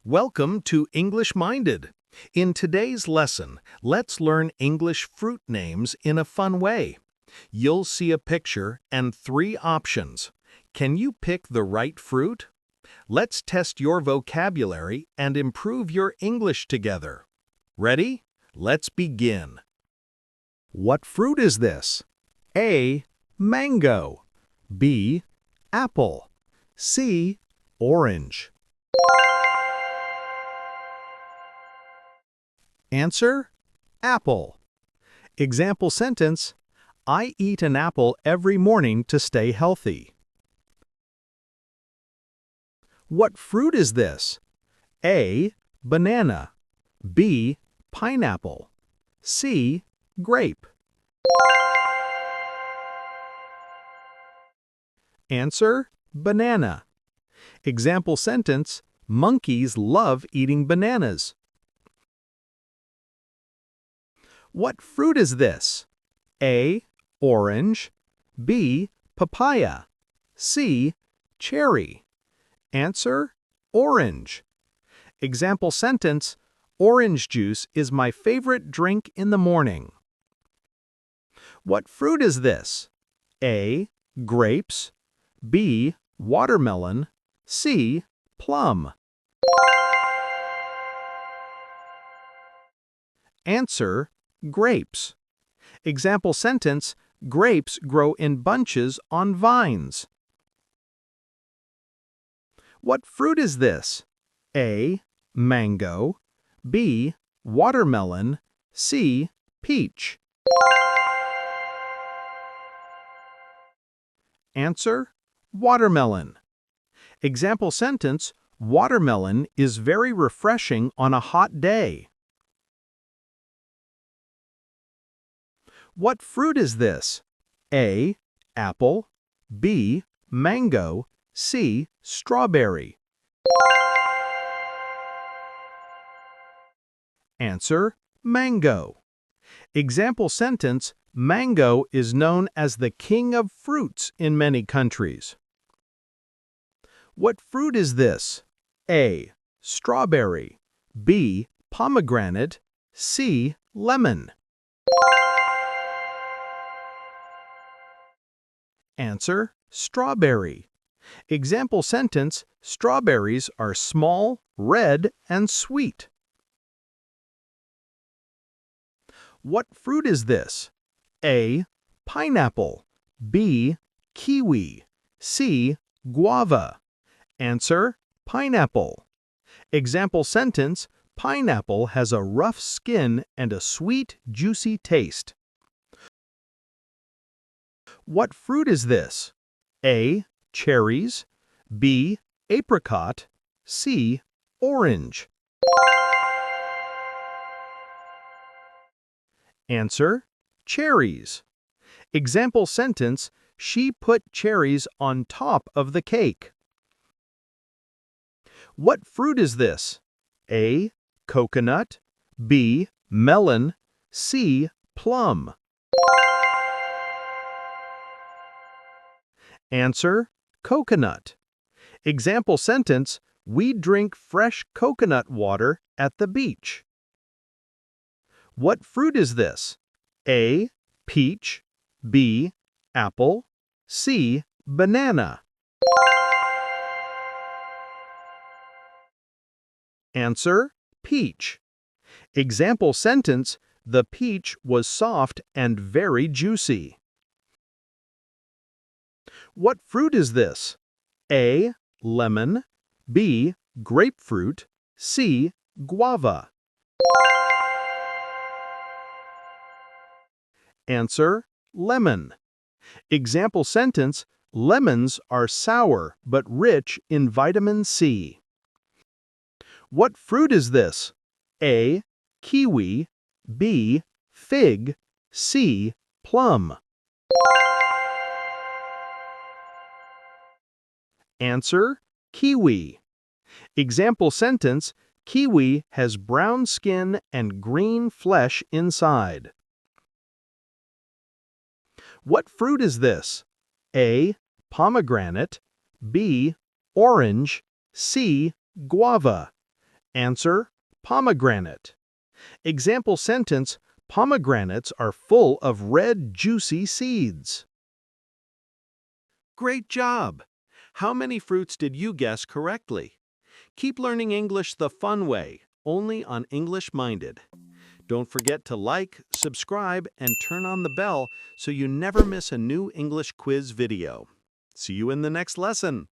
Welcome to English Minded. In today's lesson, let's learn English fruit names in a fun way. You'll see a picture and three options. Can you pick the right fruit? Let's test your vocabulary and improve your English together. Ready? Let's begin. What fruit is this? A. Mango. B. Apple. C. Orange. Answer: apple. Example sentence: I eat an apple every morning to stay healthy. What fruit is this? A. Banana. B. Pineapple. C. Grape. Answer: banana. Example sentence: monkeys love eating bananas. What fruit is this? A. Orange. B. Papaya. C. Cherry. Answer: orange. Example sentence: orange juice is my favorite drink in the morning. What fruit is this? A. Grapes. B. Watermelon. C. Plum. Answer: grapes. Example sentence: grapes grow in bunches on vines. What fruit is this? A. Mango. B. Watermelon. C. Peach. Answer: watermelon. Example sentence: watermelon is very refreshing on a hot day. What fruit is this? A. Apple. B. Mango. C. Strawberry. Answer: mango. Example sentence: mango is known as the king of fruits in many countries. What fruit is this? A. Strawberry. B. Pomegranate. C. Lemon. Answer: strawberry. Example sentence: strawberries are small, red, and sweet. What fruit is this? A. Pineapple. B. Kiwi. C. Guava. Answer: pineapple. Example sentence: pineapple has a rough skin and a sweet, juicy taste. What fruit is this? A. Cherries. B. Apricot. C. Orange. Answer: cherries. Example sentence: she put cherries on top of the cake. What fruit is this? A. Coconut. B. Melon. C. Plum. Answer: coconut. Example sentence: we drink fresh coconut water at the beach. What fruit is this? A. Peach. B. Apple. C. Banana. Answer: peach. Example sentence: the peach was soft and very juicy. What fruit is this? A. Lemon. B. Grapefruit. C. Guava. Answer: lemon. Example sentence: lemons are sour but rich in vitamin C. What fruit is this? A. Kiwi. B. Fig. C. Plum. Answer: kiwi. Example sentence: kiwi has brown skin and green flesh inside. What fruit is this? A. Pomegranate. B. Orange. C. Guava. Answer: pomegranate. Example sentence: pomegranates are full of red, juicy seeds. Great job! How many fruits did you guess correctly? Keep learning English the fun way, only on English Minded. Don't forget to like, subscribe, and turn on the bell so you never miss a new English quiz video. See you in the next lesson.